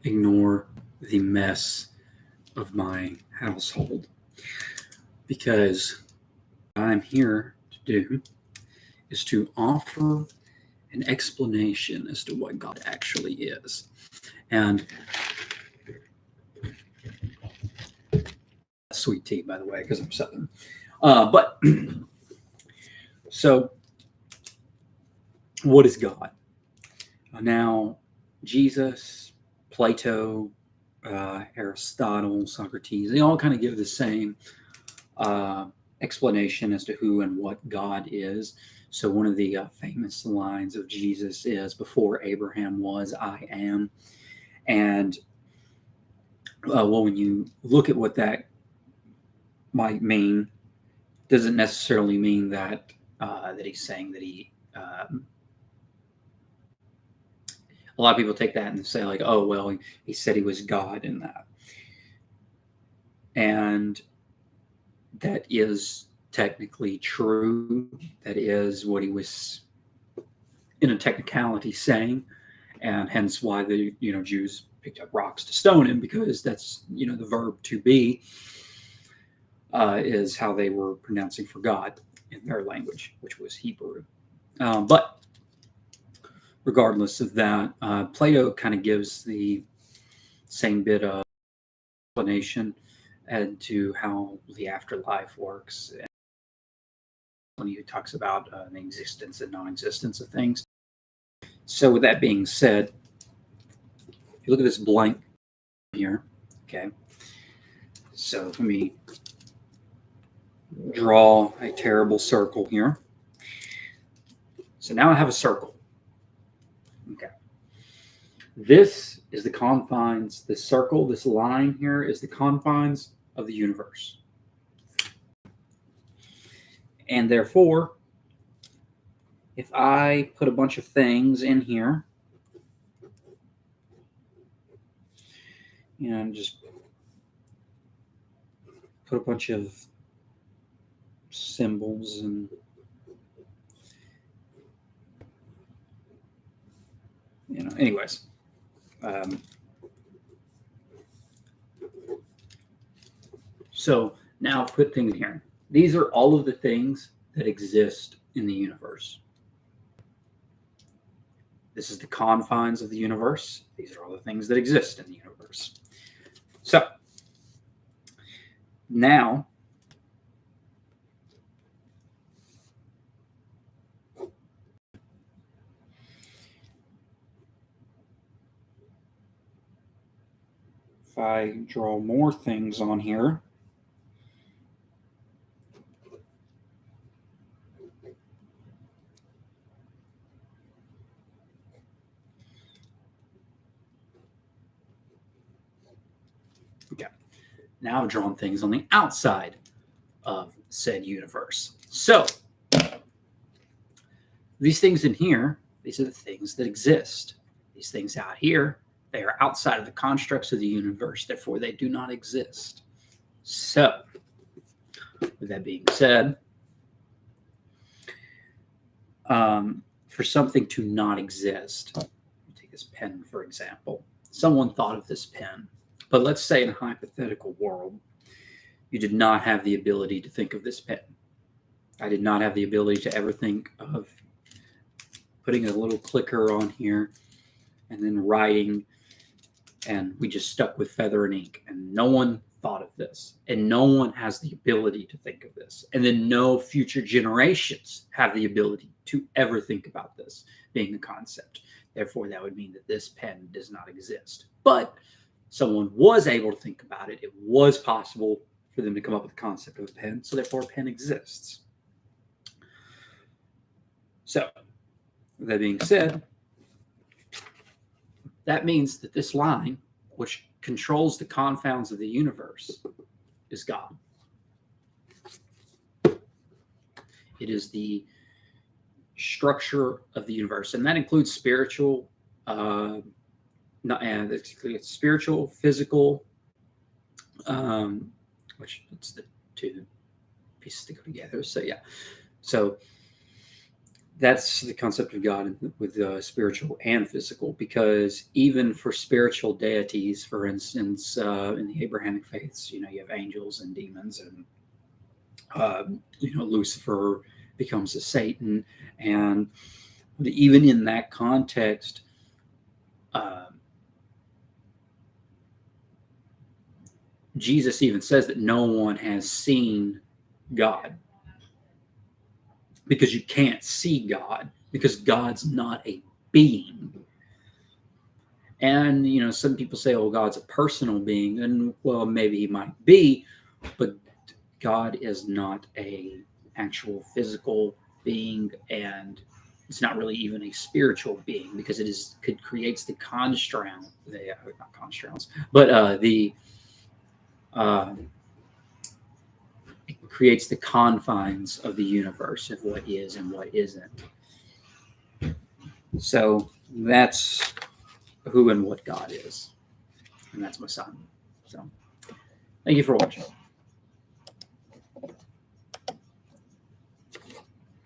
ignore the mess of my household, because what I'm here to do is to offer an explanation as to what God actually is. And sweet tea, by the way, because I'm Southern. But so, what is God? Now, Jesus, Plato, Aristotle, Socrates, they all kind of give the same explanation as to who and what God is. So, one of the famous lines of Jesus is, "Before Abraham was, I am." And well, when you look at what that might mean, doesn't necessarily mean that that he's saying that he. A lot of people take that and say, like, "Oh, well, he said he was God in that," and that is technically true. That is what he was, in a technicality, saying, and hence why the Jews picked up rocks to stone him, because that's the verb to be is how they were pronouncing for God in their language, which was Hebrew. But regardless of that, Plato kind of gives the same bit of explanation as to how the afterlife works, when he talks about the existence and non-existence of things. So with that being said, if you look at this blank here, okay, so let me draw a terrible circle here. So now I have a circle. Okay. This is the confines, this circle, this line here is the confines of the universe. And therefore, if I put a bunch of things in here, and just put a bunch of symbols and anyways, so now put things here. These are all of the things that exist in the universe. This is the confines of the universe. These are all the things that exist in the universe. So now if I draw more things on here, okay, now I've drawn things on the outside of said universe. So these things in here, these are the things that exist. These things out here, they are outside of the constructs of the universe, therefore they do not exist. So, with that being said, for something to not exist, take this pen for example. Someone thought of this pen, but let's say in a hypothetical world, you did not have the ability to think of this pen. I did not have the ability to ever think of putting a little clicker on here and then writing, and we just stuck with feather and ink, and no one thought of this, and no one has the ability to think of this, and then no future generations have the ability to ever think about this being the concept. Therefore, that would mean that this pen does not exist. But someone was able to think about it. It was possible for them to come up with the concept of a pen, so therefore a pen exists. So, with that being said, that means that this line, which controls the confines of the universe, is God. It is the structure of the universe, and that includes spiritual, it's spiritual, physical, which it's the two pieces that go together. So yeah, so that's the concept of God with spiritual and physical, because even for spiritual deities, for instance, in the Abrahamic faiths, you have angels and demons, and Lucifer becomes a Satan, and even in that context, Jesus even says that no one has seen God, because you can't see God, because God's not a being. And some people say, "Oh, God's a personal being," and well, maybe he might be, but God is not a actual physical being, and it's not really even a spiritual being, because it creates the construct, not constructs, but it creates the confines of the universe of what is and what isn't. So that's who and what God is, and that's my son. So thank you for watching.